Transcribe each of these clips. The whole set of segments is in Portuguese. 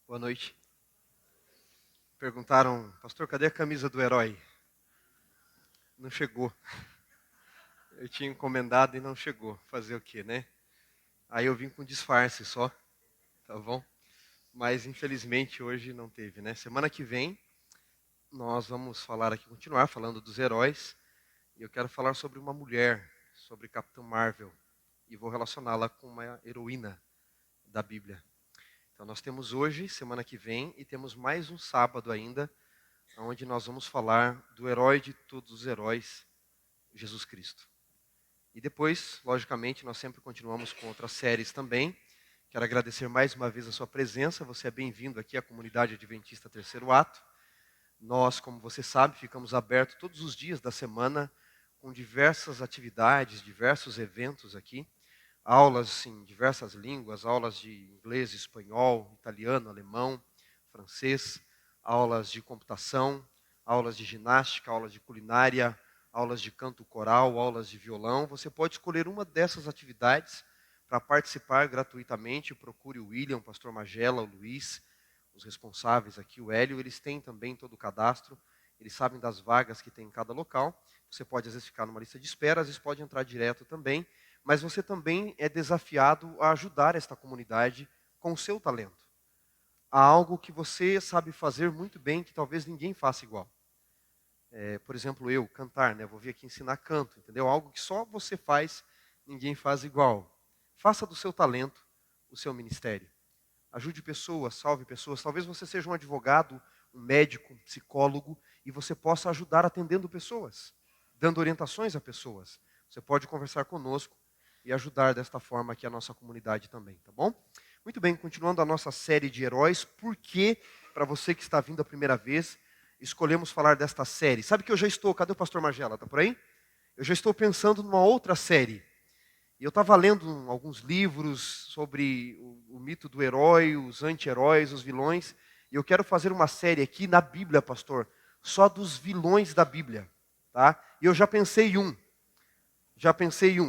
Boa noite. Perguntaram, pastor, cadê a camisa do herói? Não chegou. Eu tinha encomendado e não chegou. Fazer o quê, né? Aí eu vim com disfarce só, tá bom? Mas infelizmente hoje não teve, né? Semana que vem nós vamos falar aqui, continuar falando dos heróis. E eu quero falar sobre uma mulher, sobre Capitã Marvel. E vou relacioná-la com uma heroína da Bíblia. Então nós temos hoje, semana que vem, e temos mais um sábado ainda, onde nós vamos falar do herói de todos os heróis, Jesus Cristo. E depois, logicamente, nós sempre continuamos com outras séries também. Quero agradecer mais uma vez a sua presença. Você é bem-vindo aqui à Comunidade Adventista Terceiro Ato. Nós, como você sabe, ficamos abertos todos os dias da semana com diversas atividades, diversos eventos aqui. Aulas em diversas línguas, aulas de inglês, espanhol, italiano, alemão, francês, aulas de computação, aulas de ginástica, aulas de culinária, aulas de canto coral, aulas de violão. Você pode escolher uma dessas atividades para participar gratuitamente. Procure o William, o pastor Magela, o Luiz, os responsáveis aqui, o Hélio. Eles têm também todo o cadastro, eles sabem das vagas que tem em cada local. Você pode, às vezes, ficar numa lista de espera, às vezes pode entrar direto também. Mas você também é desafiado a ajudar esta comunidade com o seu talento. Há algo que você sabe fazer muito bem, que talvez ninguém faça igual. Por exemplo, eu, cantar, né? Vou vir aqui ensinar canto, entendeu? Algo que só você faz, ninguém faz igual. Faça do seu talento o seu ministério. Ajude pessoas, salve pessoas. Talvez você seja um advogado, um médico, um psicólogo, e você possa ajudar atendendo pessoas, dando orientações a pessoas. Você pode conversar conosco e ajudar desta forma aqui a nossa comunidade também, tá bom? Muito bem, continuando a nossa série de heróis, por que, para você que está vindo a primeira vez, escolhemos falar desta série? Sabe que eu já estou, cadê o pastor Magela, está por aí? Eu já estou pensando numa outra série. E eu estava lendo alguns livros sobre o mito do herói, os anti-heróis, os vilões, e eu quero fazer uma série aqui na Bíblia, pastor, só dos vilões da Bíblia, tá? E eu já pensei em um.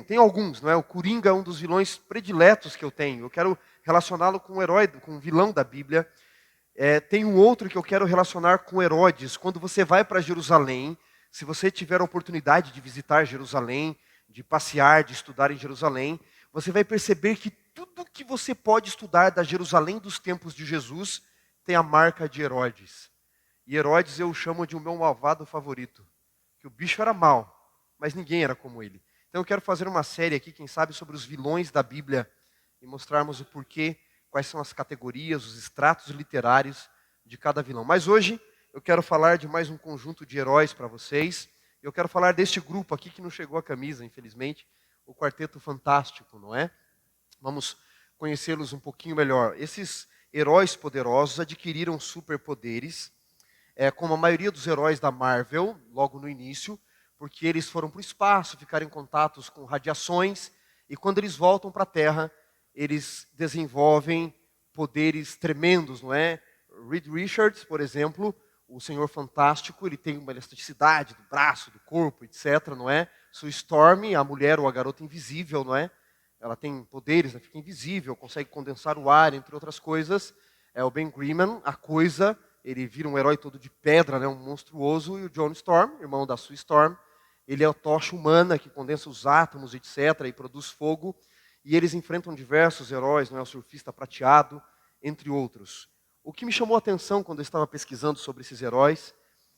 Tem alguns, não é? O Coringa é um dos vilões prediletos que eu tenho. Eu quero relacioná-lo com o herói, com o vilão da Bíblia. Tem um outro que eu quero relacionar com Herodes. Quando você vai para Jerusalém, se você tiver a oportunidade de visitar Jerusalém, de passear, de estudar em Jerusalém, você vai perceber que tudo que você pode estudar da Jerusalém dos tempos de Jesus tem a marca de Herodes. E Herodes eu chamo de o meu malvado favorito, que o bicho era mau, mas ninguém era como ele. Então eu quero fazer uma série aqui, quem sabe, sobre os vilões da Bíblia e mostrarmos o porquê, quais são as categorias, os estratos literários de cada vilão. Mas hoje eu quero falar de mais um conjunto de heróis para vocês. Eu quero falar deste grupo aqui que não chegou a camisa, infelizmente, o Quarteto Fantástico, não é? Vamos conhecê-los um pouquinho melhor. Esses heróis poderosos adquiriram superpoderes, como a maioria dos heróis da Marvel, logo no início, porque eles foram para o espaço, ficaram em contatos com radiações, e quando eles voltam para a Terra, eles desenvolvem poderes tremendos, não é? Reed Richards, por exemplo, o Senhor Fantástico, ele tem uma elasticidade do braço, do corpo, etc., não é? Sue Storm, a mulher ou a garota invisível, não é? Ela tem poderes, ela fica invisível, consegue condensar o ar, entre outras coisas. O Ben Grimm, a Coisa, ele vira um herói todo de pedra, né, um monstruoso, e o John Storm, irmão da Sue Storm, ele é a tocha humana que condensa os átomos, etc., e produz fogo, e eles enfrentam diversos heróis, não é, o surfista prateado, entre outros. O que me chamou a atenção quando eu estava pesquisando sobre esses heróis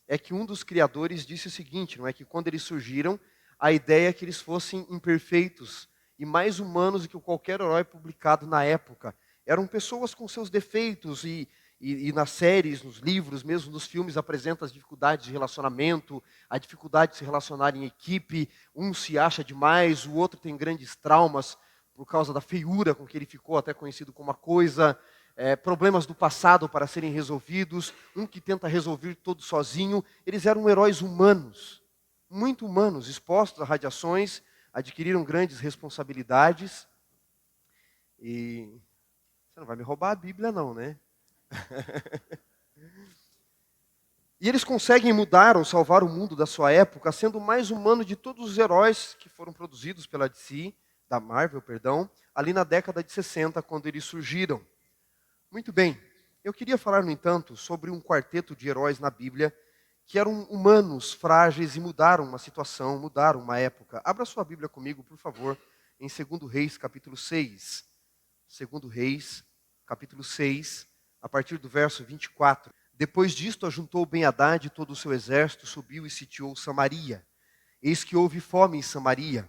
é que um dos criadores disse o seguinte, não é, que quando eles surgiram, a ideia é que eles fossem imperfeitos e mais humanos do que qualquer herói publicado na época. Eram pessoas com seus defeitos e nas séries, nos livros, mesmo nos filmes, apresenta as dificuldades de relacionamento, a dificuldade de se relacionar em equipe. Um se acha demais, o outro tem grandes traumas por causa da feiura com que ele ficou, até conhecido como a Coisa. Problemas do passado para serem resolvidos. Um que tenta resolver tudo sozinho. Eles eram heróis humanos, muito humanos, expostos a radiações, adquiriram grandes responsabilidades. E você não vai me roubar a Bíblia não, né? E eles conseguem mudar ou salvar o mundo da sua época, sendo o mais humano de todos os heróis que foram produzidos pela DC, da Marvel, perdão, ali na década de 60, quando eles surgiram. Muito bem. Eu queria falar, no entanto, sobre um quarteto de heróis na Bíblia que eram humanos, frágeis e mudaram uma situação, mudaram uma época. Abra sua Bíblia comigo, por favor, em 2 Reis, capítulo 6. 2 Reis, capítulo 6, a partir do verso 24. Depois disto, ajuntou Ben-Hadad e todo o seu exército, subiu e sitiou Samaria. Eis que houve fome em Samaria,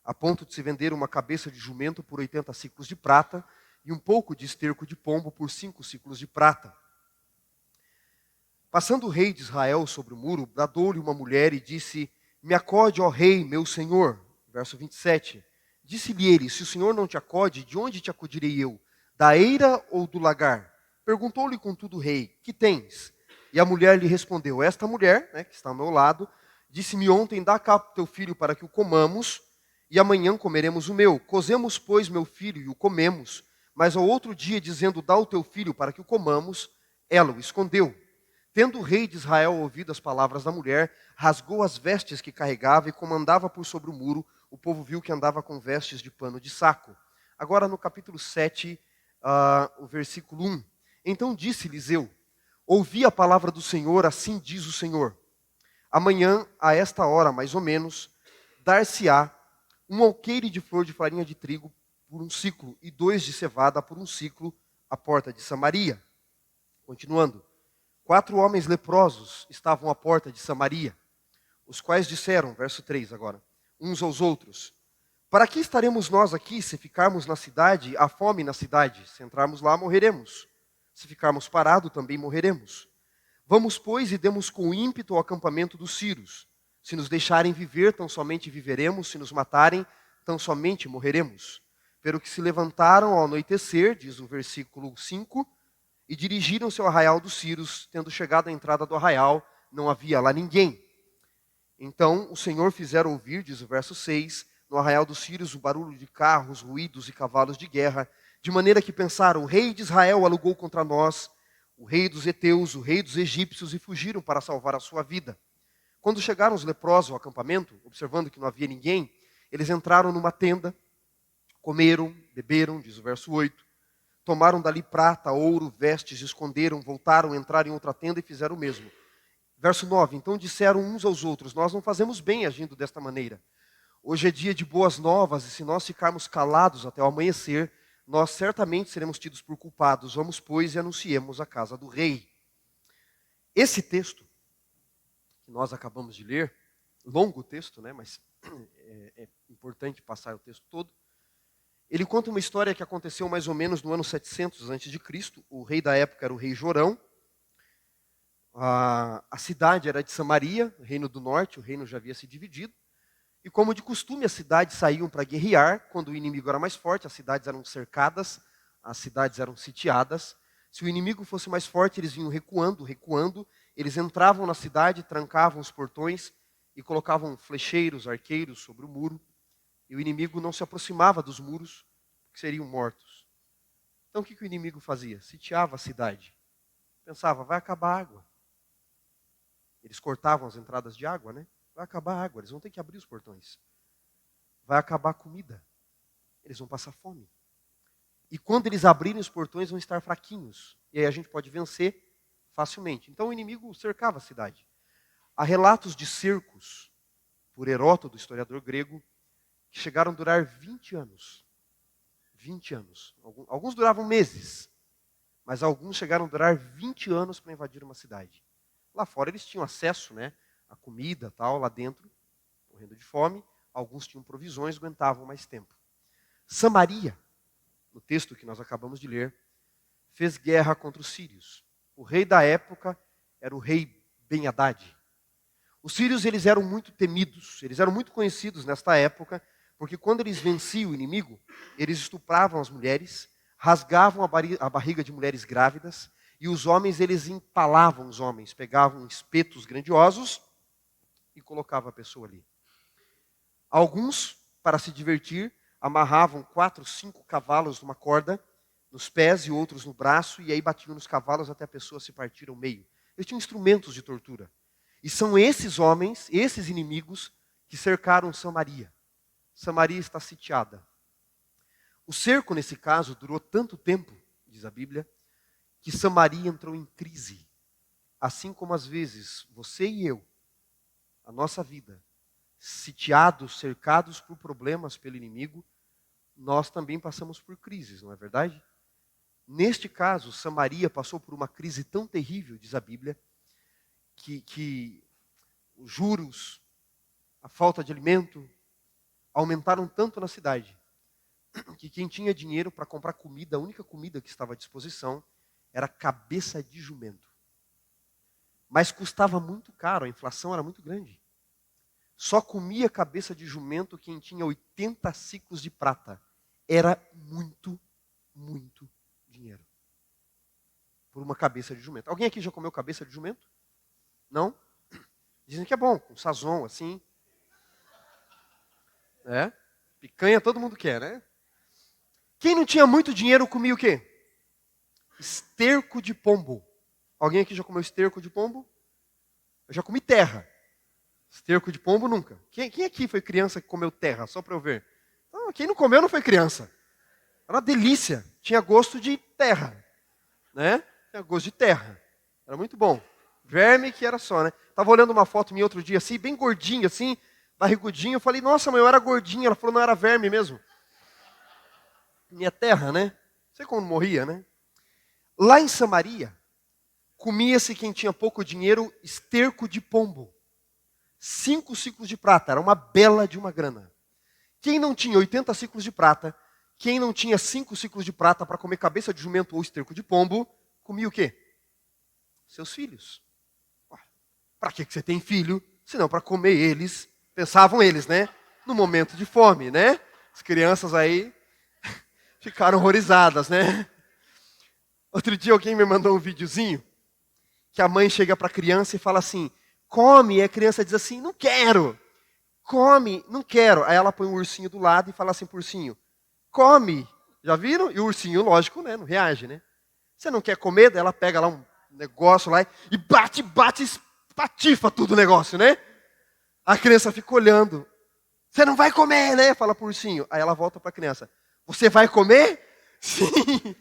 a ponto de se vender uma cabeça de jumento por 80 siclos de prata e um pouco de esterco de pombo por 5 siclos de prata. Passando o rei de Israel sobre o muro, bradou-lhe uma mulher e disse: Me acode, ó rei, meu senhor. Verso 27. Disse-lhe ele: Se o senhor não te acode, de onde te acudirei eu? Da eira ou do lagar? Perguntou-lhe contudo o rei: Que tens? E a mulher lhe respondeu: Esta mulher, que está ao meu lado, disse-me ontem: Dá cá teu filho para que o comamos, e amanhã comeremos o meu. Cozemos, pois, meu filho e o comemos. Mas ao outro dia, dizendo: Dá o teu filho para que o comamos, ela o escondeu. Tendo o rei de Israel ouvido as palavras da mulher, rasgou as vestes que carregava e comandava por sobre o muro. O povo viu que andava com vestes de pano de saco. Agora no capítulo 7, o versículo 1. Então disse Eliseu: Ouvi a palavra do Senhor, assim diz o Senhor. Amanhã, a esta hora mais ou menos, dar-se-á um alqueire de flor de farinha de trigo por um ciclo e 2 de cevada por um ciclo à porta de Samaria. Continuando. 4 homens leprosos estavam à porta de Samaria, os quais disseram, verso 3 agora, uns aos outros: Para que estaremos nós aqui se ficarmos na cidade, há fome na cidade? Se entrarmos lá, morreremos. Se ficarmos parados, também morreremos. Vamos, pois, e demos com ímpeto ao acampamento dos sírios. Se nos deixarem viver, tão somente viveremos. Se nos matarem, tão somente morreremos. Pelo que se levantaram ao anoitecer, diz o versículo 5, e dirigiram-se ao arraial dos sírios. Tendo chegado à entrada do arraial, não havia lá ninguém. Então o Senhor fizera ouvir, diz o verso 6, no arraial dos sírios o barulho de carros, ruídos e cavalos de guerra, de maneira que pensaram: o rei de Israel alugou contra nós, o rei dos heteus, o rei dos egípcios, e fugiram para salvar a sua vida. Quando chegaram os leprosos ao acampamento, observando que não havia ninguém, eles entraram numa tenda, comeram, beberam, diz o verso 8, tomaram dali prata, ouro, vestes, esconderam, voltaram, entraram em outra tenda e fizeram o mesmo. Verso 9, então disseram uns aos outros: Nós não fazemos bem agindo desta maneira. Hoje é dia de boas novas, e se nós ficarmos calados até o amanhecer, nós certamente seremos tidos por culpados. Vamos, pois, e anunciemos a casa do rei. Esse texto que nós acabamos de ler, longo texto, mas é importante passar o texto todo. Ele conta uma história que aconteceu mais ou menos no ano 700 a.C. O rei da época era o rei Jorão. A cidade era de Samaria, reino do norte, o reino já havia se dividido. E como de costume, as cidades saíam para guerrear. Quando o inimigo era mais forte, as cidades eram cercadas, as cidades eram sitiadas. Se o inimigo fosse mais forte, eles vinham recuando. Eles entravam na cidade, trancavam os portões e colocavam flecheiros, arqueiros sobre o muro. E o inimigo não se aproximava dos muros, porque seriam mortos. Então o que o inimigo fazia? Sitiava a cidade. Pensava: vai acabar a água. Eles cortavam as entradas de água, Vai acabar a água, eles vão ter que abrir os portões. Vai acabar a comida. Eles vão passar fome. E quando eles abrirem os portões, vão estar fraquinhos. E aí a gente pode vencer facilmente. Então o inimigo cercava a cidade. Há relatos de cercos, por Heródoto, historiador grego, que chegaram a durar 20 anos. 20 anos. Alguns duravam meses, mas alguns chegaram a durar 20 anos para invadir uma cidade. Lá fora eles tinham acesso, a comida, tal, lá dentro, morrendo de fome. Alguns tinham provisões, aguentavam mais tempo. Samaria, no texto que nós acabamos de ler, fez guerra contra os sírios. O rei da época era o rei Ben-Hadad. Os sírios, eles eram muito temidos, eles eram muito conhecidos nesta época, porque quando eles venciam o inimigo, eles estupravam as mulheres, rasgavam a barriga de mulheres grávidas, e os homens, eles empalavam os homens, pegavam espetos grandiosos e colocavam a pessoa ali. Alguns, para se divertir, amarravam 4, 5 cavalos numa corda, nos pés e outros no braço, e aí batiam nos cavalos até a pessoa se partir ao meio. Eles tinham instrumentos de tortura. E são esses homens, esses inimigos, que cercaram Samaria. Samaria está sitiada. O cerco, nesse caso, durou tanto tempo, diz a Bíblia, que Samaria entrou em crise. Assim como às vezes você e eu, a nossa vida, sitiados, cercados por problemas pelo inimigo, nós também passamos por crises, não é verdade? Neste caso, Samaria passou por uma crise tão terrível, diz a Bíblia, que os juros, a falta de alimento, aumentaram tanto na cidade, que quem tinha dinheiro para comprar comida, a única comida que estava à disposição, era cabeça de jumento. Mas custava muito caro, a inflação era muito grande. Só comia cabeça de jumento quem tinha 80 ciclos de prata. Era muito, muito dinheiro. Por uma cabeça de jumento. Alguém aqui já comeu cabeça de jumento? Não? Dizem que é bom, com sazon, assim. É? Picanha todo mundo quer, né? Quem não tinha muito dinheiro comia o quê? Esterco de pombo. Alguém aqui já comeu esterco de pombo? Eu já comi terra. Esterco de pombo nunca. Quem aqui foi criança que comeu terra? Só para eu ver. Não, quem não comeu não foi criança. Era uma delícia. Tinha gosto de terra. Né? Tinha gosto de terra. Era muito bom. Verme que era só, né? Tava olhando uma foto minha outro dia assim, bem gordinho assim, barrigudinho. Eu falei, nossa, mãe, eu era gordinha. Ela falou, não, era verme mesmo. Minha terra, né? Não sei como morria, né? Lá em Samaria, comia-se quem tinha pouco dinheiro esterco de pombo. 5 ciclos de prata, era uma bela de uma grana. Quem não tinha 80 ciclos de prata, quem não tinha 5 ciclos de prata para comer cabeça de jumento ou esterco de pombo, comia o quê? Seus filhos. Para que você tem filho? Senão para comer eles, pensavam eles, né? No momento de fome, né? As crianças aí ficaram horrorizadas, né? Outro dia alguém me mandou um videozinho que a mãe chega para a criança e fala assim, come, e a criança diz assim, não quero. Come, não quero. Aí ela põe um ursinho do lado e fala assim pro ursinho, come. Já viram? E o ursinho, lógico, né, não reage, né? Você não quer comer? Daí ela pega lá um negócio lá e bate, espatifa tudo o negócio, né? A criança fica olhando. Você não vai comer, né? Fala pro ursinho. Aí ela volta para a criança. Você vai comer? Sim.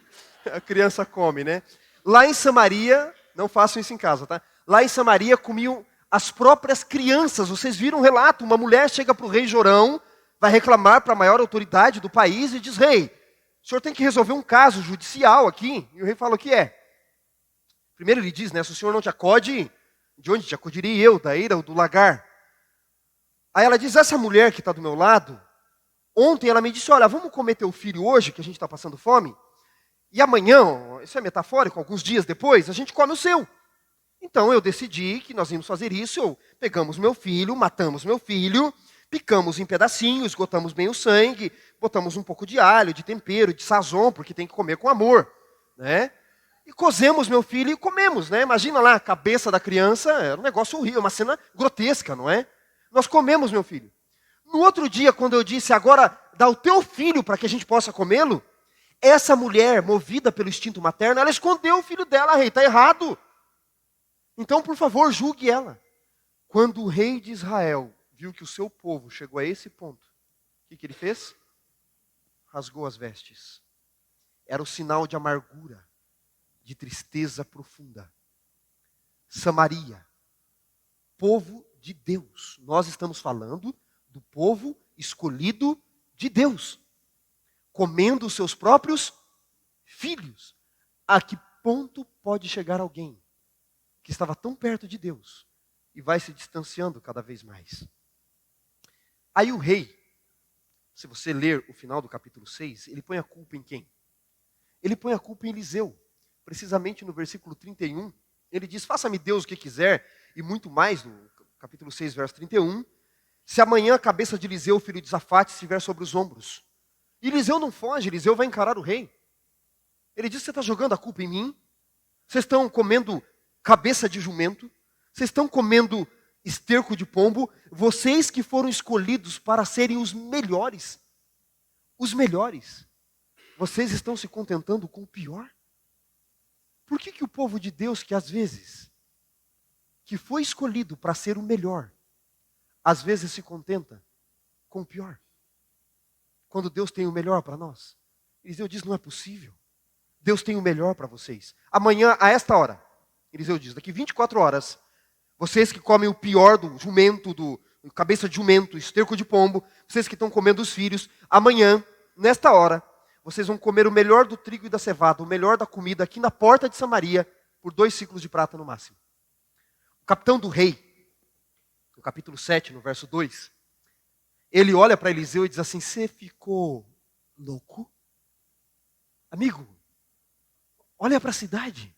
A criança come, né? Lá em Samaria, não façam isso em casa, tá? Lá em Samaria comiam as próprias crianças. Vocês viram um relato, uma mulher chega para o rei Jorão, vai reclamar para a maior autoridade do país e diz, rei, o senhor tem que resolver um caso judicial aqui. E o rei fala, o que é? Primeiro ele diz, né, se o senhor não te acode, de onde te acudiria eu? Da ira ou do lagar? Aí ela diz, essa mulher que está do meu lado, ontem ela me disse, olha, vamos comer teu filho hoje, que a gente está passando fome? E amanhã, isso é metafórico, alguns dias depois, a gente come o seu. Então eu decidi que nós íamos fazer isso, pegamos meu filho, matamos meu filho, picamos em pedacinhos, esgotamos bem o sangue, botamos um pouco de alho, de tempero, de sazon, porque tem que comer com amor, né? E cozemos meu filho e comemos, né? Imagina lá a cabeça da criança, era um negócio horrível, uma cena grotesca, não é? Nós comemos meu filho. No outro dia, quando eu disse, agora dá o teu filho para que a gente possa comê-lo, essa mulher, movida pelo instinto materno, ela escondeu o filho dela, rei, está errado. Então, por favor, julgue ela. Quando o rei de Israel viu que o seu povo chegou a esse ponto, o que ele fez? Rasgou as vestes. Era o sinal de amargura, de tristeza profunda. Samaria, povo de Deus. Nós estamos falando do povo escolhido de Deus, comendo os seus próprios filhos. A que ponto pode chegar alguém que estava tão perto de Deus e vai se distanciando cada vez mais? Aí o rei, se você ler o final do capítulo 6, ele põe a culpa em quem? Ele põe a culpa em Eliseu. Precisamente no versículo 31, ele diz, faça-me Deus o que quiser, e muito mais, no capítulo 6, verso 31, se amanhã a cabeça de Eliseu, filho de Zafate, estiver sobre os ombros. E Eliseu não foge, Eliseu vai encarar o rei. Ele diz, você está jogando a culpa em mim? Vocês estão comendo cabeça de jumento? Vocês estão comendo esterco de pombo? Vocês que foram escolhidos para serem os melhores. Os melhores. Vocês estão se contentando com o pior? Por que o povo de Deus, que às vezes, que foi escolhido para ser o melhor, às vezes se contenta com o pior? Quando Deus tem o melhor para nós. Eliseu diz, não é possível. Deus tem o melhor para vocês. Amanhã, a esta hora, Eliseu diz, daqui 24 horas, vocês que comem o pior do jumento, do cabeça de jumento, esterco de pombo, vocês que estão comendo os filhos, amanhã, nesta hora, vocês vão comer o melhor do trigo e da cevada, o melhor da comida aqui na porta de Samaria, por 2 ciclos de prata no máximo. O capitão do rei, no capítulo 7, no verso 2, ele olha para Eliseu e diz assim, você ficou louco? Amigo, olha para a cidade.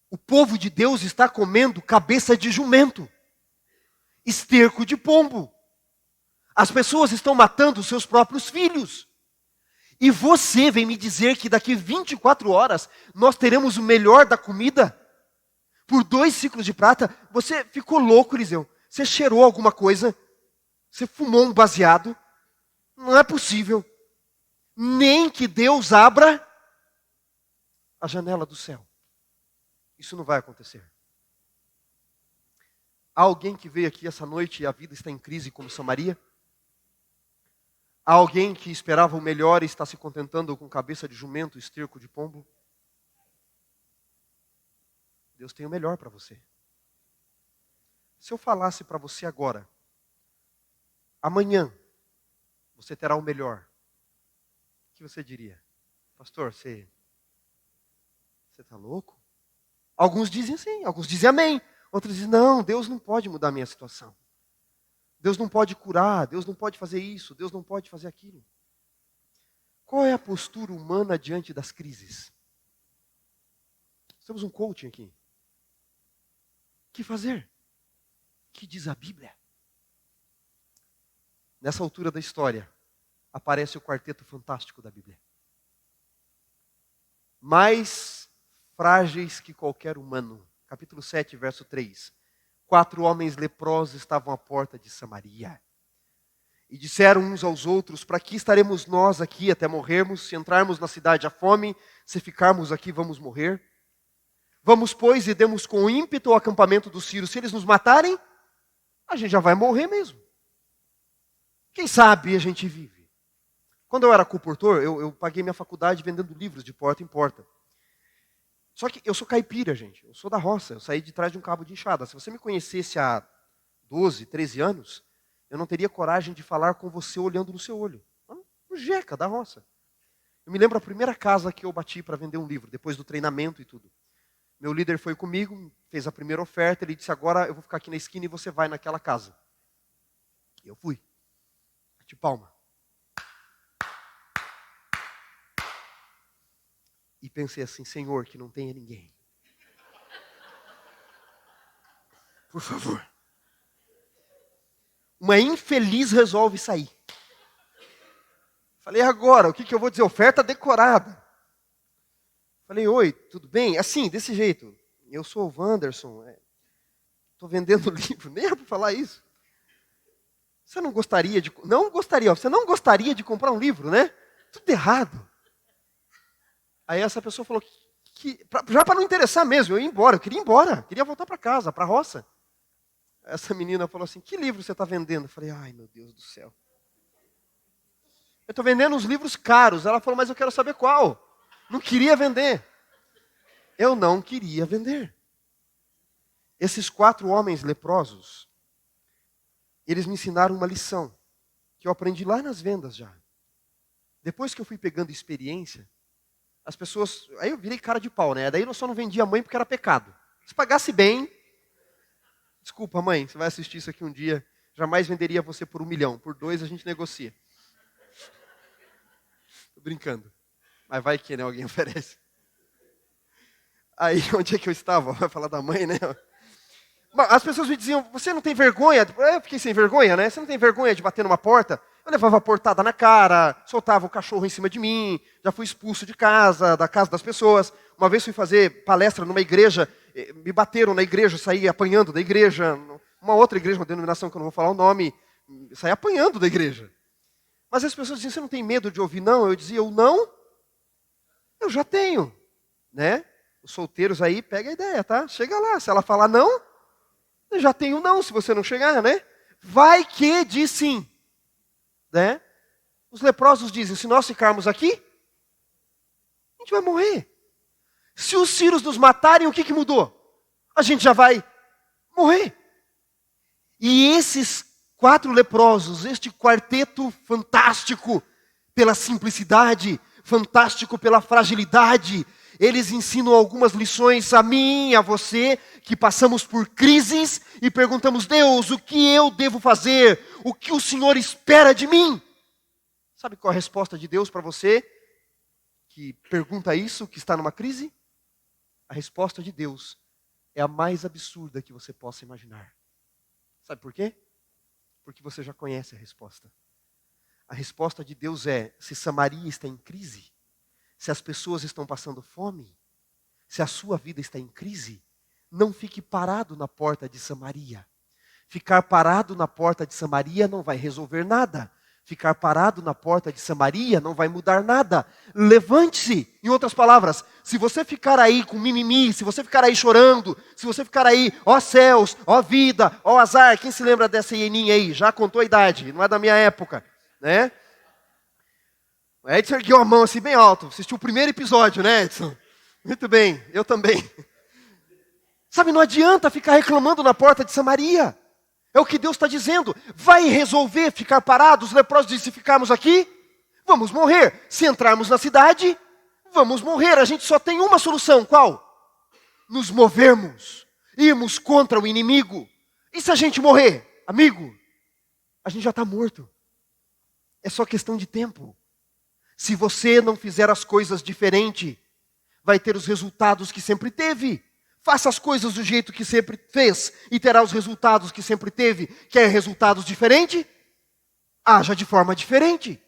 O povo de Deus está comendo cabeça de jumento, esterco de pombo. As pessoas estão matando os seus próprios filhos. E você vem me dizer que daqui 24 horas nós teremos o melhor da comida? Por 2 ciclos de prata? Você ficou louco, Eliseu? Você cheirou alguma coisa? Você fumou um baseado? Não é possível. Nem que Deus abra a janela do céu. Isso não vai acontecer. Há alguém que veio aqui essa noite e a vida está em crise como Samaria? Há alguém que esperava o melhor e está se contentando com cabeça de jumento, esterco de pombo? Deus tem o melhor para você. Se eu falasse para você agora, amanhã você terá o melhor, o que você diria? Pastor, você está louco? Alguns dizem sim, alguns dizem amém. Outros dizem, não, Deus não pode mudar a minha situação. Deus não pode curar, Deus não pode fazer isso, Deus não pode fazer aquilo. Qual é a postura humana diante das crises? Temos um coaching aqui. O que fazer? O que diz a Bíblia? Nessa altura da história, aparece o quarteto fantástico da Bíblia. Mais frágeis que qualquer humano. Capítulo 7, verso 3. 4 homens leprosos estavam à porta de Samaria. E disseram uns aos outros, para que estaremos nós aqui até morrermos? Se entrarmos na cidade à fome, se ficarmos aqui vamos morrer. Vamos, pois, e demos com ímpeto ao acampamento dos sírios. Se eles nos matarem, a gente já vai morrer mesmo. Quem sabe a gente vive. Quando eu era acupuntor, eu paguei minha faculdade vendendo livros de porta em porta. Só que eu sou caipira, gente. Eu sou da roça. Eu saí de trás de um cabo de enxada. Se você me conhecesse há 12, 13 anos, eu não teria coragem de falar com você olhando no seu olho. Um jeca da roça. Eu me lembro a primeira casa que eu bati para vender um livro, depois do treinamento e tudo. Meu líder foi comigo, fez a primeira oferta. Ele disse, agora eu vou ficar aqui na esquina e você vai naquela casa. E eu fui. Bati palma. E pensei assim, Senhor, que não tenha ninguém. Por favor. Uma infeliz resolve sair. Falei, agora, o que eu vou dizer? Oferta decorada. Falei, oi, tudo bem? Assim, desse jeito. Eu sou o Wanderson. Estou vendendo livro. Nem era para falar isso. Você não gostaria de... Não gostaria. Você não gostaria de comprar um livro, né? Tudo errado. Aí essa pessoa falou, já para não interessar mesmo, eu ia embora, eu queria ir embora, queria voltar para casa, para a roça. Essa menina falou assim, que livro você está vendendo? Eu falei, ai meu Deus do céu. Eu estou vendendo uns livros caros. Ela falou, mas eu quero saber qual. Não queria vender. Eu não queria vender. Esses 4 homens leprosos, eles me ensinaram uma lição, que eu aprendi lá nas vendas já. Depois que eu fui pegando experiência, as pessoas... Aí eu virei cara de pau, né? Daí eu só não vendia a mãe porque era pecado. Se pagasse bem... Desculpa, mãe, você vai assistir isso aqui um dia. Jamais venderia você por 1 milhão. Por 2 a gente negocia. Tô brincando. Mas vai que, né? Alguém oferece. Aí, onde é que eu estava? Vai falar da mãe, né? As pessoas me diziam, você não tem vergonha? Eu fiquei sem vergonha, né? Você não tem vergonha de bater numa porta? Eu levava a portada na cara, soltava o cachorro em cima de mim, já fui expulso de casa, da casa das pessoas. Uma vez fui fazer palestra numa igreja, me bateram na igreja, saí apanhando da igreja. Uma outra igreja, uma denominação que eu não vou falar o nome, saí apanhando da igreja. Mas as pessoas diziam, você não tem medo de ouvir não? Eu dizia, eu já tenho, né? Os solteiros aí, pega a ideia, tá? Chega lá, se ela falar não, eu já tenho não, se você não chegar, né? Vai que diz sim. Né? Os leprosos dizem, se nós ficarmos aqui, A gente vai morrer. Se os Círios nos matarem, o que mudou? A gente já vai morrer. E esses 4 leprosos, este quarteto fantástico pela simplicidade, fantástico pela fragilidade, eles ensinam algumas lições a mim e a você, que passamos por crises e perguntamos: Deus, o que eu devo fazer? O que o Senhor espera de mim? Sabe qual é a resposta de Deus para você que pergunta isso, que está numa crise? A resposta de Deus é a mais absurda que você possa imaginar. Sabe por quê? Porque você já conhece a resposta. A resposta de Deus é: se Samaria está em crise, se as pessoas estão passando fome, se a sua vida está em crise, não fique parado na porta de Samaria. Ficar parado na porta de Samaria não vai resolver nada. Ficar parado na porta de Samaria não vai mudar nada. Levante-se. Em outras palavras, se você ficar aí com mimimi, se você ficar aí chorando, se você ficar aí, ó céus, ó vida, ó azar, quem se lembra dessa hieninha aí? Já contou a idade, não é da minha época, né? O Edson ergueu a mão assim bem alto. Assistiu o primeiro episódio, né, Edson? Muito bem, eu também. Sabe, não adianta ficar reclamando na porta de Samaria. É o que Deus está dizendo. Vai resolver ficar parado? Os leprosos dizem: se ficarmos aqui, vamos morrer. Se entrarmos na cidade, vamos morrer. A gente só tem uma solução. Qual? Nos movermos. Irmos contra o inimigo. E se a gente morrer? Amigo, a gente já está morto. É só questão de tempo. Se você não fizer as coisas diferente, vai ter os resultados que sempre teve. Faça as coisas do jeito que sempre fez e terá os resultados que sempre teve. Quer resultados diferentes? Haja de forma diferente.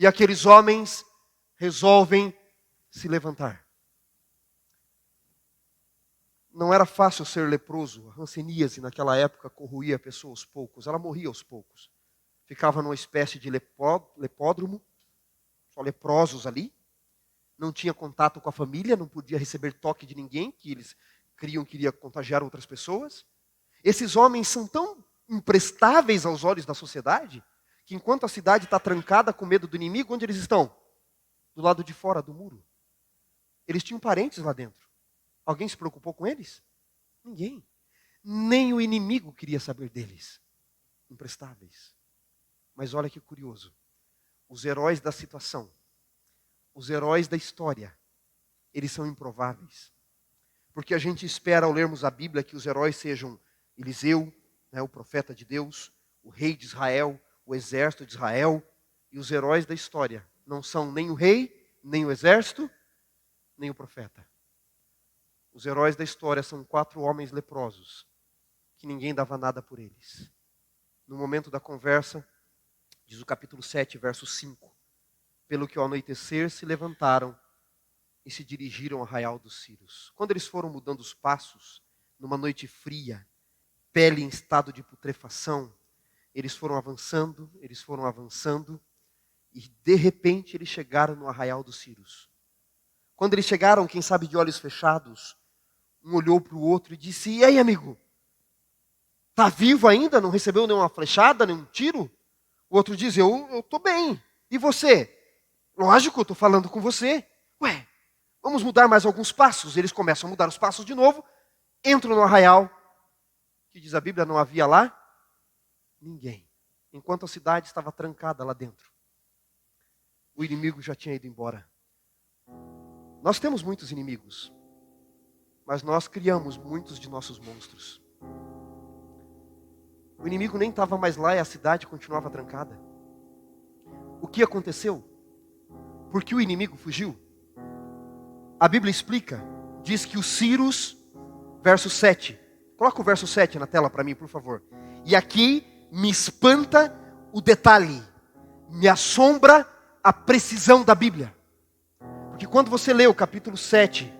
E aqueles homens resolvem se levantar. Não era fácil ser leproso. A hanseníase naquela época corroía a pessoa aos poucos. Ela morria aos poucos. Ficava numa espécie de lepódromo. Só leprosos ali. Não tinha contato com a família. Não podia receber toque de ninguém, que eles queria contagiar outras pessoas. Esses homens são tão imprestáveis aos olhos da sociedade, que enquanto a cidade está trancada com medo do inimigo, onde eles estão? Do lado de fora do muro. Eles tinham parentes lá dentro. Alguém se preocupou com eles? Ninguém. Nem o inimigo queria saber deles. Imprestáveis. Mas olha que curioso. Os heróis da situação, os heróis da história, eles são improváveis. Porque a gente espera, ao lermos a Bíblia, que os heróis sejam Eliseu, né, o profeta de Deus, o rei de Israel, o exército de Israel. E os heróis da história não são nem o rei, nem o exército, nem o profeta. Os heróis da história são 4 homens leprosos, que ninguém dava nada por eles. No momento da conversa, diz o capítulo 7, verso 5. Pelo que ao anoitecer se levantaram e se dirigiram ao arraial dos Círios. Quando eles foram mudando os passos, numa noite fria, pele em estado de putrefação, eles foram avançando, e de repente eles chegaram no arraial dos Círios. Quando eles chegaram, quem sabe de olhos fechados, um olhou para o outro e disse: e aí, amigo? Está vivo ainda? Não recebeu nenhuma flechada, nenhum tiro? O outro diz: eu estou bem. E você? Lógico, eu estou falando com você. Ué, vamos mudar mais alguns passos. Eles começam a mudar os passos de novo, entram no arraial, que diz a Bíblia, não havia lá ninguém. Enquanto a cidade estava trancada lá dentro. O inimigo já tinha ido embora. Nós temos muitos inimigos, mas nós criamos muitos de nossos monstros. O inimigo nem estava mais lá e a cidade continuava trancada. O que aconteceu? Por que o inimigo fugiu? A Bíblia explica, diz que os Círios, verso 7. Coloca o verso 7 na tela para mim, por favor. E aqui me espanta o detalhe, me assombra a precisão da Bíblia. Porque quando você lê o capítulo 7,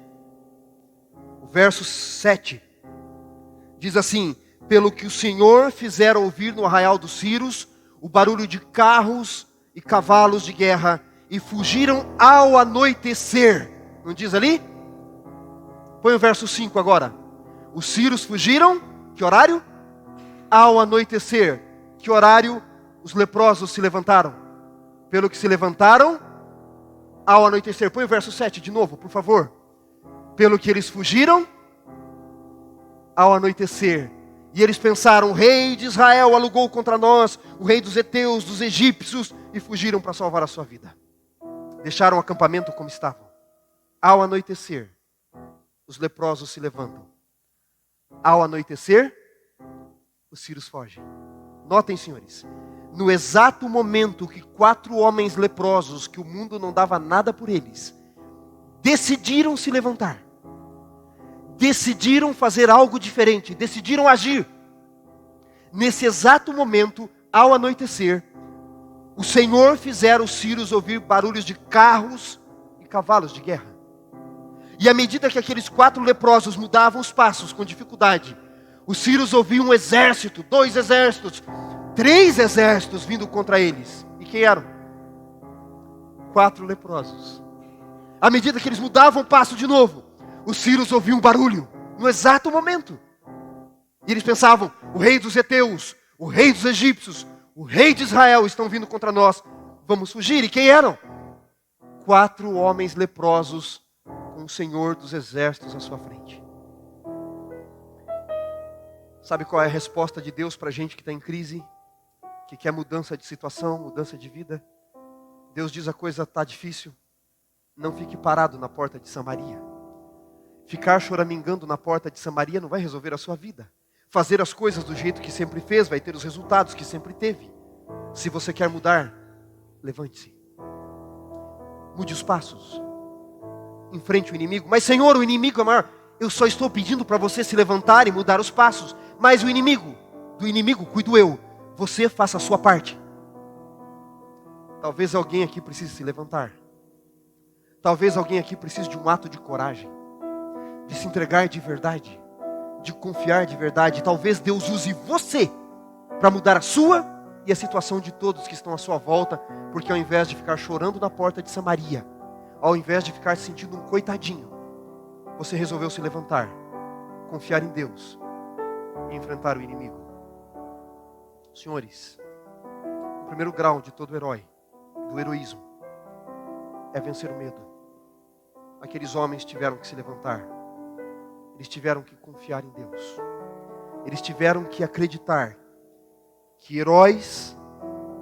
o verso 7, diz assim: pelo que o Senhor fizera ouvir no arraial dos Círios o barulho de carros e cavalos de guerra, e fugiram ao anoitecer. Não diz ali? Põe o verso 5 agora. Os Círios fugiram, que horário? Ao anoitecer. Que horário os leprosos se levantaram? Pelo que se levantaram ao anoitecer. Põe o verso 7 de novo, por favor. Pelo que eles fugiram ao anoitecer. E eles pensaram, o rei de Israel alugou contra nós, o rei dos heteus, dos egípcios, e fugiram para salvar a sua vida. Deixaram o acampamento como estavam. Ao anoitecer, os leprosos se levantam. Ao anoitecer, os sírios fogem. Notem, senhores, no exato momento que 4 homens leprosos, que o mundo não dava nada por eles, decidiram se levantar, decidiram fazer algo diferente, decidiram agir. Nesse exato momento, ao anoitecer, o Senhor fizera os sírios ouvir barulhos de carros e cavalos de guerra. E à medida que aqueles 4 leprosos mudavam os passos com dificuldade, os sírios ouviam um exército, 2 exércitos, 3 exércitos vindo contra eles. E quem eram? 4 leprosos. À medida que eles mudavam o passo de novo, os sírios ouviam um barulho, no exato momento. E eles pensavam, o rei dos heteus, o rei dos egípcios, o rei de Israel estão vindo contra nós, vamos fugir. E quem eram? 4 homens leprosos com o Senhor dos exércitos à sua frente. Sabe qual é a resposta de Deus para a gente que está em crise? Que quer mudança de situação, mudança de vida? Deus diz, a coisa está difícil. Não fique parado na porta de Samaria. Ficar choramingando na porta de Samaria não vai resolver a sua vida. Fazer as coisas do jeito que sempre fez vai ter os resultados que sempre teve. Se você quer mudar, levante-se. Mude os passos. Enfrente o inimigo. Mas Senhor, o inimigo é maior. Eu só estou pedindo para você se levantar e mudar os passos. Mas do inimigo cuido eu. Você faça a sua parte. Talvez alguém aqui precise se levantar. Talvez alguém aqui precise de um ato de coragem. De se entregar de verdade. De confiar de verdade. Talvez Deus use você para mudar a sua e a situação de todos que estão à sua volta. Porque ao invés de ficar chorando na porta de Samaria, ao invés de ficar se sentindo um coitadinho, você resolveu se levantar, confiar em Deus e enfrentar o inimigo. Senhores, o primeiro grau de todo herói, do heroísmo, é vencer o medo. Aqueles homens tiveram que se levantar. Eles tiveram que confiar em Deus. Eles tiveram que acreditar que heróis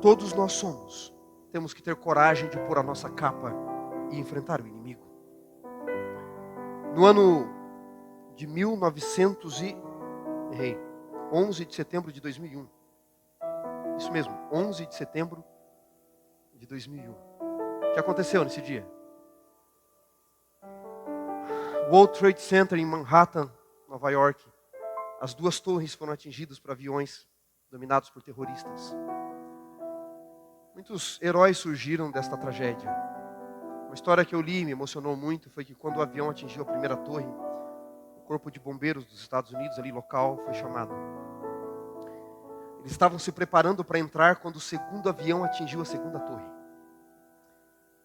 todos nós somos. Temos que ter coragem de pôr a nossa capa e enfrentar o inimigo. No ano de 11 de setembro de 2001. Isso mesmo, 11 de setembro de 2001. O que aconteceu nesse dia? World Trade Center em Manhattan, Nova York. As 2 torres foram atingidas por aviões dominados por terroristas. Muitos heróis surgiram desta tragédia. Uma história que eu li e me emocionou muito foi que quando o avião atingiu a primeira torre, o corpo de bombeiros dos Estados Unidos, ali local, foi chamado. Eles estavam se preparando para entrar quando o segundo avião atingiu a segunda torre.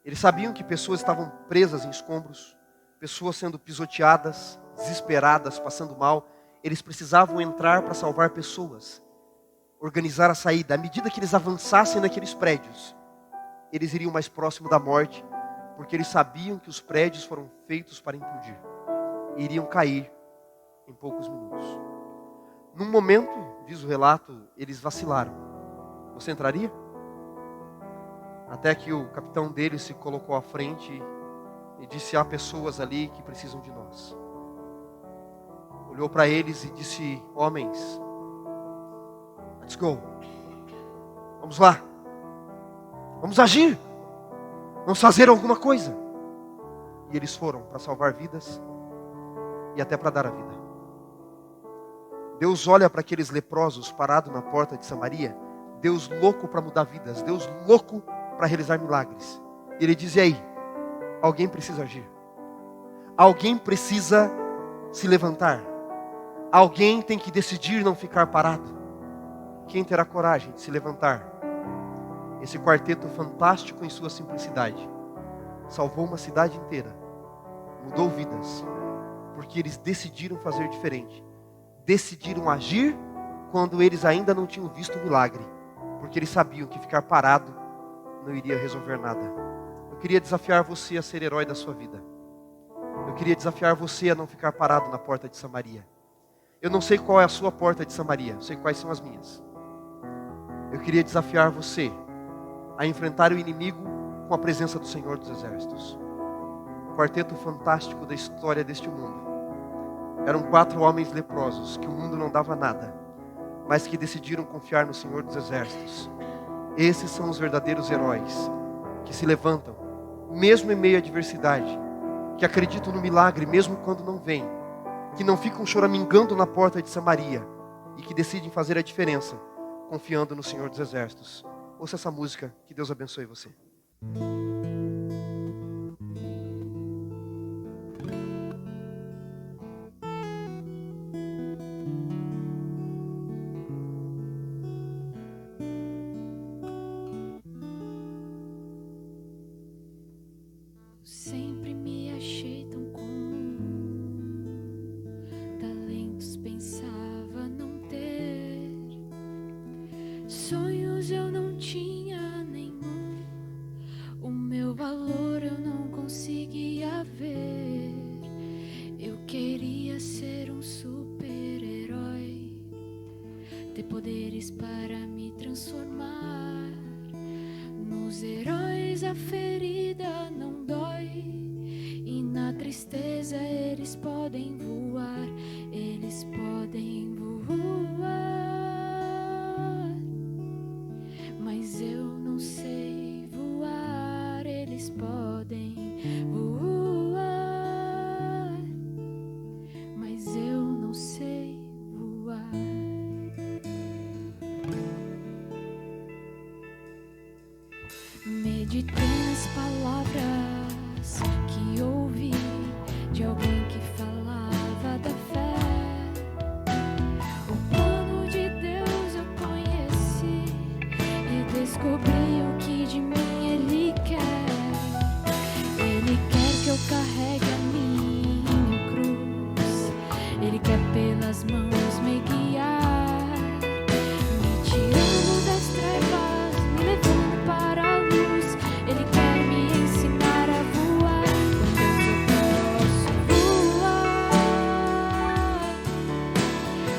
Eles sabiam que pessoas estavam presas em escombros, pessoas sendo pisoteadas, desesperadas, passando mal. Eles precisavam entrar para salvar pessoas, organizar a saída. À medida que eles avançassem naqueles prédios, eles iriam mais próximo da morte, porque eles sabiam que os prédios foram feitos para implodir. E iriam cair em poucos minutos. Num momento, diz o relato, eles vacilaram. Você entraria? Até que o capitão deles se colocou à frente e disse, há pessoas ali que precisam de nós. Olhou para eles e disse, homens, let's go. Vamos lá. Vamos agir. Vamos fazer alguma coisa. E eles foram para salvar vidas e até para dar a vida. Deus olha para aqueles leprosos parados na porta de Samaria. Deus louco para mudar vidas. Deus louco para realizar milagres. E Ele diz, e aí? Alguém precisa agir. Alguém precisa se levantar. Alguém tem que decidir não ficar parado. Quem terá coragem de se levantar? Esse quarteto fantástico em sua simplicidade salvou uma cidade inteira, mudou vidas, porque eles decidiram fazer diferente. Decidiram agir quando eles ainda não tinham visto o milagre, porque eles sabiam que ficar parado não iria resolver nada. Eu queria desafiar você a ser herói da sua vida. Eu queria desafiar você a não ficar parado na porta de Samaria. Eu não sei qual é a sua porta de Samaria, eu sei quais são as minhas. Eu queria desafiar você a enfrentar o inimigo com a presença do Senhor dos Exércitos. O quarteto fantástico da história deste mundo. Eram 4 homens leprosos, que o mundo não dava nada, mas que decidiram confiar no Senhor dos Exércitos. Esses são os verdadeiros heróis, que se levantam, mesmo em meio à adversidade, que acreditam no milagre, mesmo quando não vem, que não ficam choramingando na porta de Samaria, e que decidem fazer a diferença, confiando no Senhor dos Exércitos. Ouça essa música, que Deus abençoe você. Sempre me achei tão comum, talentos pensava não ter, sonhos eu não tinha nenhum, o meu valor eu não conseguia ver. Eu queria ser um super-herói, ter poderes para me transformar nos heróis. A ferida não dói, e na tristeza eles podem voar, eles podem voar. Mas eu não sei voar, eles podem voar, mas eu não sei voar. Meditei nas palavras que ouvi de alguém que falava da fé. O plano de Deus eu conheci e descobri o que de mim Ele quer. Ele quer que eu carregue a minha cruz, Ele quer pelas mãos me guiar, me tirando das trevas, me levando para a luz. Ele quer me ensinar a voar,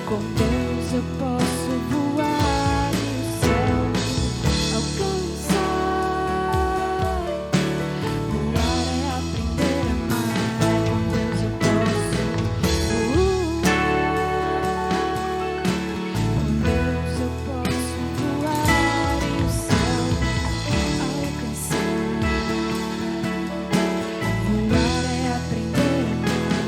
com Deus eu posso voar e o céu alcançar. Voar é aprender a amar, com Deus eu posso voar, com Deus eu posso voar e o céu alcançar. Voar é aprender a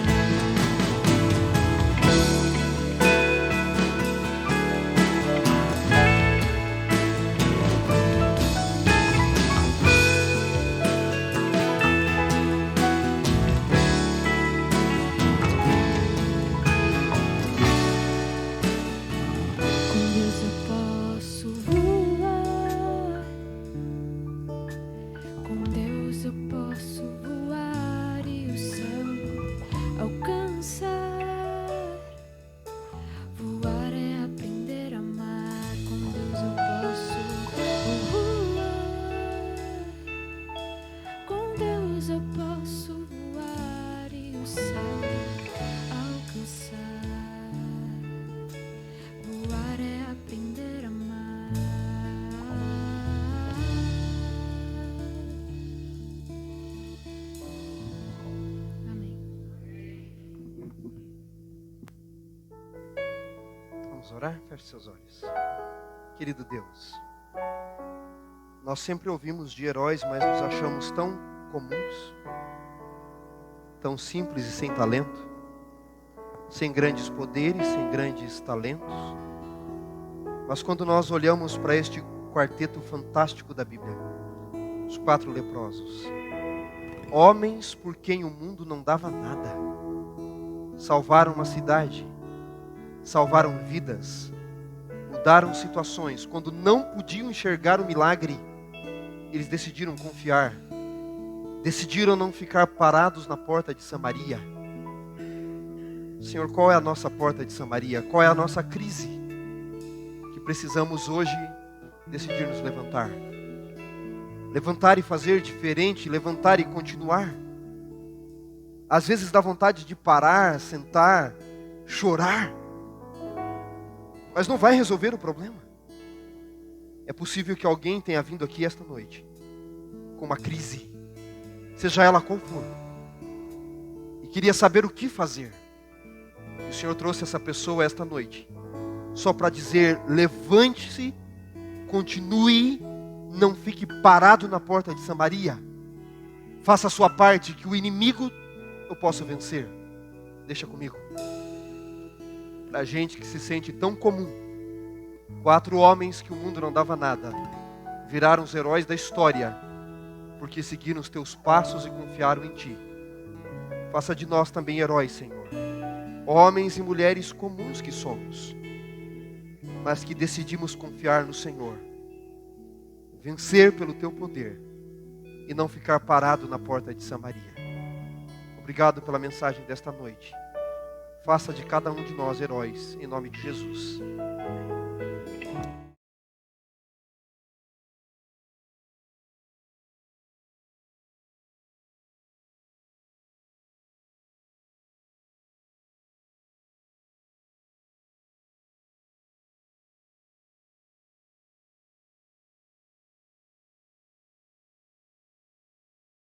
Com Deus eu posso voar, com Deus eu posso voar e o céu alcançar. Voar é aprender a amar, com Deus eu posso voar, com Deus eu posso voar e o céu alcançar. Voar é aprender a amar. Amém. Vamos orar? Feche seus olhos. Querido Deus, nós sempre ouvimos de heróis, mas nos achamos tão comuns, tão simples e sem talento, sem grandes poderes, sem grandes talentos. Mas quando nós olhamos para este quarteto fantástico da Bíblia, os 4 leprosos, homens por quem o mundo não dava nada, salvaram uma cidade, salvaram vidas, mudaram situações. Quando não podiam enxergar o milagre, eles decidiram confiar, decidiram não ficar parados na porta de Samaria. Senhor, qual é a nossa porta de Samaria? Qual é a nossa crise que precisamos hoje decidir nos levantar? levantar e fazer diferente, levantar e continuar. Às vezes dá vontade de parar, sentar, chorar, mas não vai resolver o problema. É possível que alguém tenha vindo aqui esta noite com uma crise, seja ela qual for, e queria saber o que fazer. E o Senhor trouxe essa pessoa esta noite só para dizer: levante-se, continue, não fique parado na porta de Samaria. Faça a sua parte, que o inimigo eu posso vencer. Deixa comigo. Para gente que se sente tão comum, 4 homens que o mundo não dava nada, viraram os heróis da história, porque seguiram os teus passos e confiaram em ti. Faça de nós também heróis, Senhor. Homens e mulheres comuns que somos, mas que decidimos confiar no Senhor, vencer pelo teu poder e não ficar parado na porta de Samaria. Obrigado pela mensagem desta noite. Faça de cada um de nós heróis, em nome de Jesus.